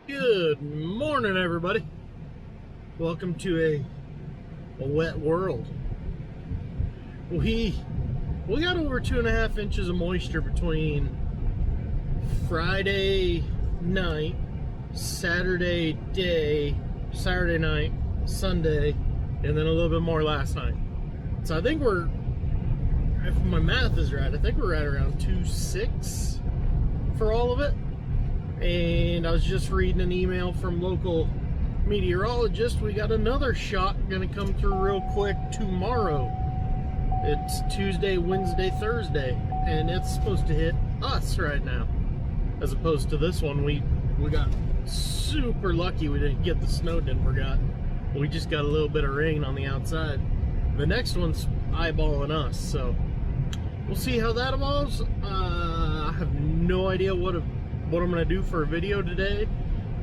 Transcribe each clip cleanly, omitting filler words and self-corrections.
Good morning, everybody. Welcome to a wet world. We got over 2.5 inches of moisture between Friday night, Saturday night, Sunday, and then a little bit more last night. So I think if my math is right, I think we're right around 2.6 for all of it. And I was just reading an email from local meteorologist. We got another shock gonna come through real quick tomorrow. It's Tuesday, Wednesday, Thursday, and it's supposed to hit us right now, as opposed to this one. We got super lucky we didn't get the snow Denver got. We just got a little bit of rain on the outside. The next one's eyeballing us, so we'll see how that evolves. I have no idea what I'm gonna do for a video today,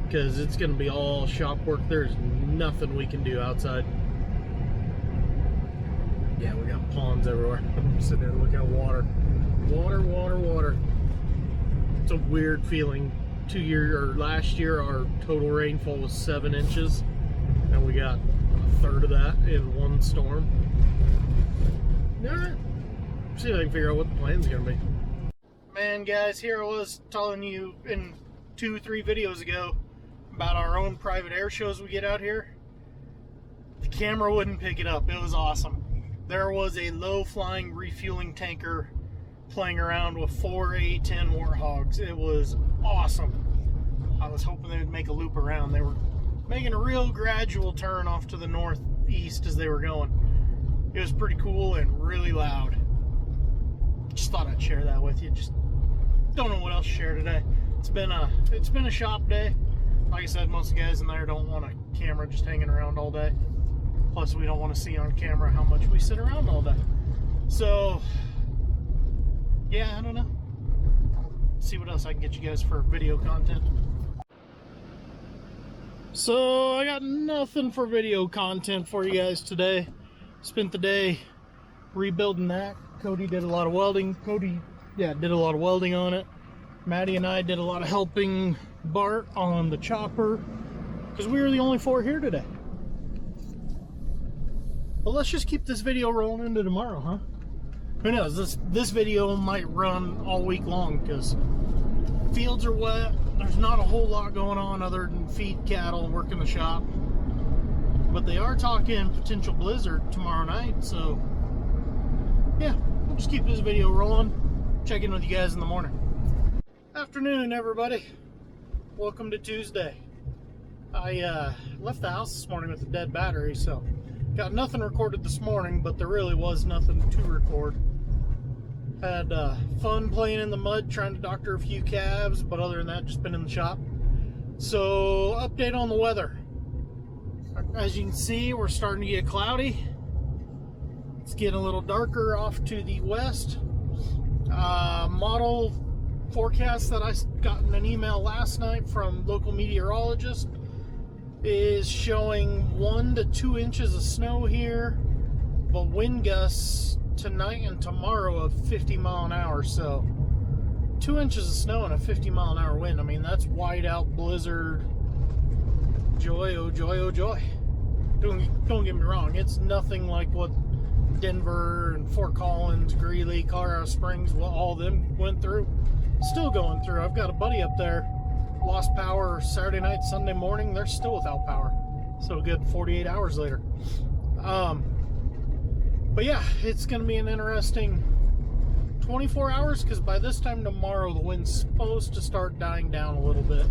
because it's gonna be all shop work. There's nothing we can do outside. Yeah, we got ponds everywhere. I'm sitting there looking at water. Water. It's a weird feeling. Last year our total rainfall was 7 inches, and we got a third of that in one storm. Alright, see if I can figure out what the plan's gonna be. Man, guys, here I was telling you in 2-3 videos ago about our own private air shows we get out here. The camera wouldn't pick it up. It was awesome. There was a low-flying refueling tanker playing around with 4 A-10 Warthogs. It was awesome. I was hoping they would make a loop around. They were making a real gradual turn off to the northeast as they were going. It was pretty cool and really loud. Just thought I'd share that with you. Just don't know what else to share today. It's been a shop day. Like I said, most of the guys in there don't want a camera just hanging around all day. Plus, we don't want to see on camera how much we sit around all day. So, yeah, I don't know. See what else I can get you guys for video content. So, I got nothing for video content for you guys today. Spent the day rebuilding that. Cody did a lot of welding. Did a lot of welding on it. Maddie and I did a lot of helping Bart on the chopper, because we were the only 4 here today. Well, let's just keep this video rolling into tomorrow, huh? Who knows? This video might run all week long, because fields are wet. There's not a whole lot going on other than feed cattle and work in the shop. But they are talking potential blizzard tomorrow night, so yeah, we'll just keep this video rolling. Check in with you guys in the morning. Afternoon, everybody. Welcome to Tuesday. I left the house this morning with a dead battery, so got nothing recorded this morning, but there really was nothing to record. Had fun playing in the mud, trying to doctor a few calves, but other than that, just been in the shop. So, update on the weather. As you can see, we're starting to get cloudy. It's getting a little darker off to the west. Model forecast that I got in an email last night from local meteorologist is showing 1 to 2 inches of snow here, but wind gusts tonight and tomorrow of 50 mile an hour. So 2 inches of snow and a 50 mile an hour wind. I mean, that's whiteout blizzard. Joy, oh joy, oh joy. Don't get me wrong, it's nothing like what Denver and Fort Collins, Greeley, Colorado Springs, what all of them went through. Still going through. I've got a buddy up there, lost power Saturday night, Sunday morning. They're still without power. So a good 48 hours later. But yeah, it's going to be an interesting 24 hours, because by this time tomorrow, the wind's supposed to start dying down a little bit.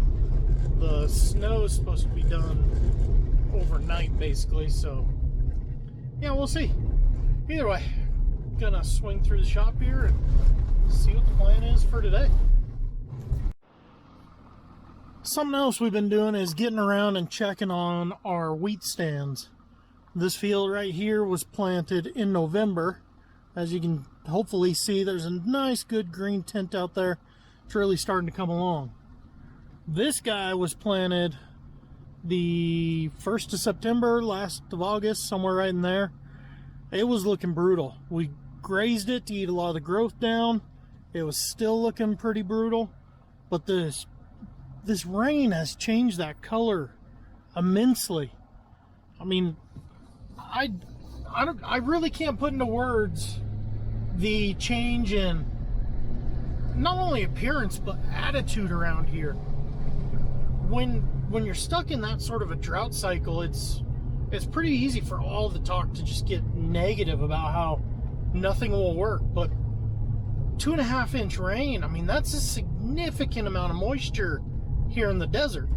The snow is supposed to be done overnight, basically. So yeah, we'll see. Either way, gonna swing through the shop here and see what the plan is for today. Something else we've been doing is getting around and checking on our wheat stands. This field right here was planted in November. As you can hopefully see, there's a nice good green tint out there. It's really starting to come along. This guy was planted the 1st of September, last of August, somewhere right in there. It was looking brutal. We grazed it to eat a lot of the growth down. It was still looking pretty brutal, but this this rain has changed that color immensely. I mean, I really can't put into words the change in not only appearance but attitude around here. When you're stuck in that sort of a drought cycle, it's pretty easy for all the talk to just get negative about how nothing will work. But 2.5 inch rain, I mean, that's a significant amount of moisture here in the desert.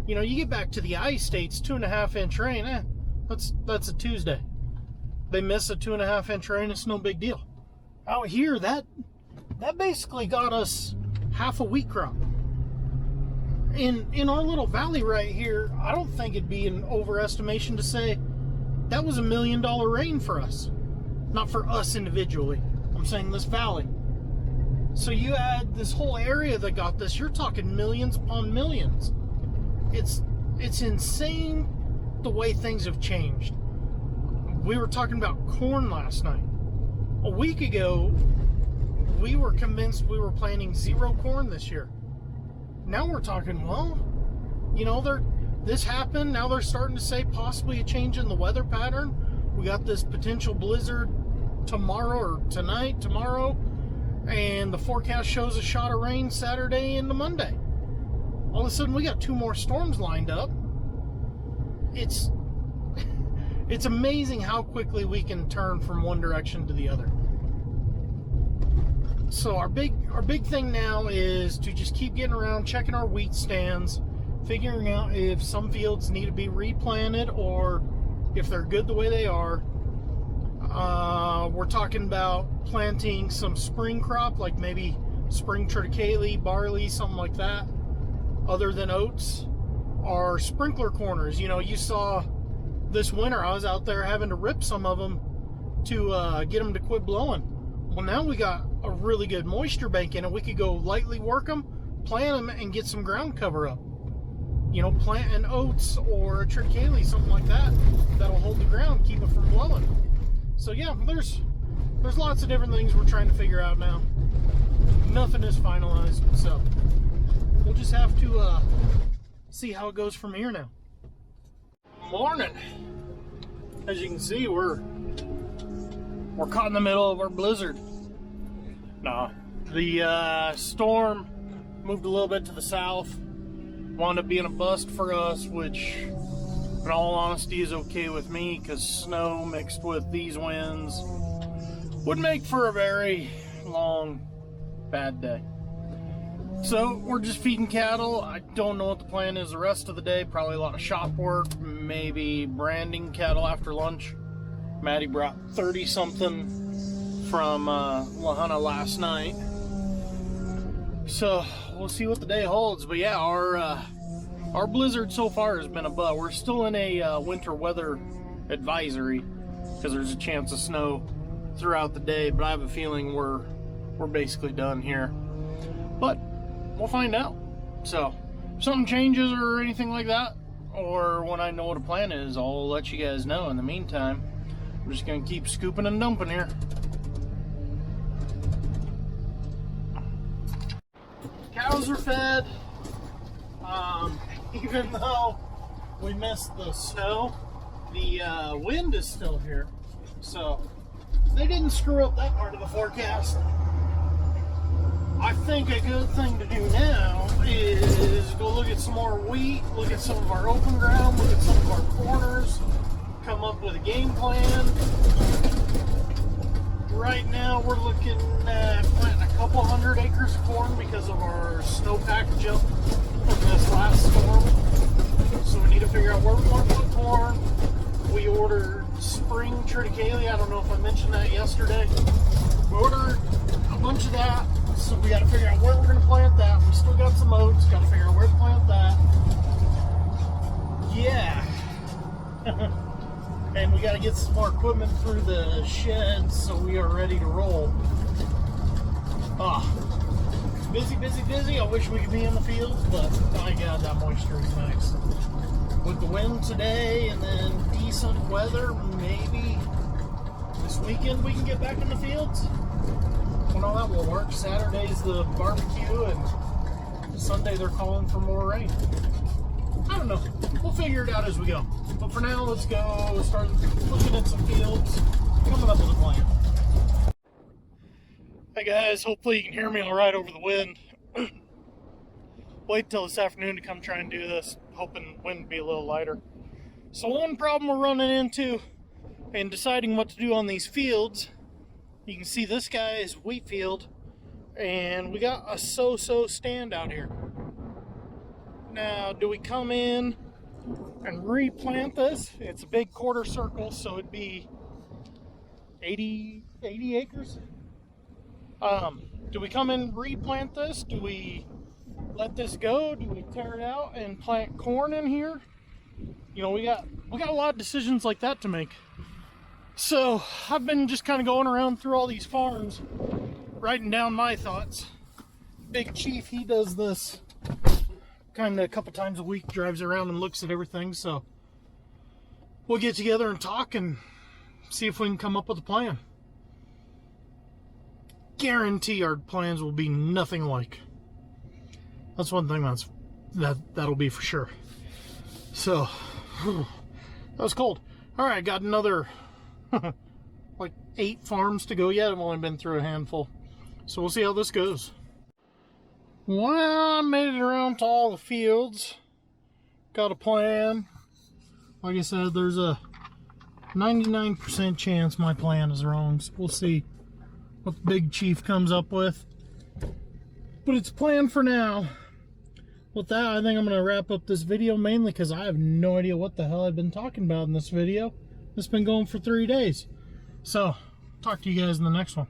You know, you get back to the ice states, 2.5 inch rain, that's a Tuesday. They miss a 2.5 inch rain, it's no big deal. Out here, that basically got us half a wheat crop. In our little valley right here, I don't think it'd be an overestimation to say that was $1 million rain for us. Not for us individually, I'm saying this valley. So you add this whole area that got this, you're talking millions upon millions. It's insane the way things have changed. We were talking about corn last night. A week ago, we were convinced we were planting 0 corn this year. Now we're talking, well, you know, this happened. Now they're starting to say possibly a change in the weather pattern. We got this potential blizzard tomorrow or tonight, tomorrow, and the forecast shows a shot of rain Saturday into Monday. All of a sudden, we got 2 more storms lined up. It's amazing how quickly we can turn from one direction to the other. So our big thing now is to just keep getting around, checking our wheat stands, figuring out if some fields need to be replanted or if they're good the way they are. We're talking about planting some spring crop, like maybe spring triticale, barley, something like that, other than oats. Our sprinkler corners, you know, you saw this winter I was out there having to rip some of them to get them to quit blowing. Well, now we got a really good moisture bank in it. We could go lightly work them, plant them, and get some ground cover up. You know, plant an oats or a triticale, something like that, that'll hold the ground, keep it from blowing. So yeah, there's lots of different things we're trying to figure out now. Nothing is finalized, so we'll just have to see how it goes from here now. Morning. As you can see, we're caught in the middle of our blizzard. Nah, the storm moved a little bit to the south, wound up being a bust for us, which in all honesty is okay with me, because snow mixed with these winds would make for a very long bad day. So we're just feeding cattle. I don't know what the plan is the rest of the day. Probably a lot of shop work, maybe branding cattle after lunch. Maddie brought 30 something from Lahana last night, so we'll see what the day holds. But yeah, our blizzard so far has been a butt. We're still in a winter weather advisory because there's a chance of snow throughout the day, but I have a feeling we're basically done here, but we'll find out. So if something changes or anything like that, or when I know what a plan is, I'll let you guys know. In the meantime, I'm just gonna keep scooping and dumping here. Cows are fed. Even though we missed the snow, the wind is still here, so they didn't screw up that part of the forecast. I think a good thing to do now is go look at some more wheat, look at some of our open ground, look at some of our corners, come up with a game plan. Right now we're looking at planting a couple 100 acres of corn because of our snowpack jump from this last storm. So we need to figure out where we want to put corn. We ordered spring triticale. I don't know if I mentioned that yesterday. We ordered a bunch of that, so we got to figure out where we're going to plant that. We still got some oats, got to figure out where to plant that. Yeah. And we got to get some more equipment through the sheds so we are ready to roll. Busy, busy, busy. I wish we could be in the fields, but my God, that moisture is nice. With the wind today and then decent weather, maybe this weekend we can get back in the fields. Well, no, that will work. Saturday's the barbecue, and Sunday they're calling for more rain. I don't know. We'll figure it out as we go. But for now, let's go start looking at some fields, coming up with a plan. Hey guys, hopefully you can hear me all right over the wind. Wait till this afternoon to come try and do this, hoping the wind would be a little lighter. So one problem we're running into in deciding what to do on these fields, you can see this guy is wheat field, and we got a so-so stand out here. Now, do we come in and replant this? It's a big quarter circle, so it'd be 80 acres. Do we come in and replant this? Do we let this go? Do we tear it out and plant corn in here? You know, we got a lot of decisions like that to make. So I've been just kind of going around through all these farms, writing down my thoughts. Big Chief, he does this kind of a couple times a week, drives around and looks at everything. So we'll get together and talk and see if we can come up with a plan. Guarantee our plans will be nothing alike. That's one thing that'll be for sure. So that was cold. All right, got another like 8 farms to go yet. I've only been through a handful, so we'll see how this goes. Well, I made it around to all the fields. Got a plan. Like I said, there's a 99% chance my plan is wrong, so we'll see what the Big Chief comes up with. But it's planned for now. With that, I think I'm going to wrap up this video, mainly because I have no idea what the hell I've been talking about in this video. It's been going for 3 days. So, talk to you guys in the next one.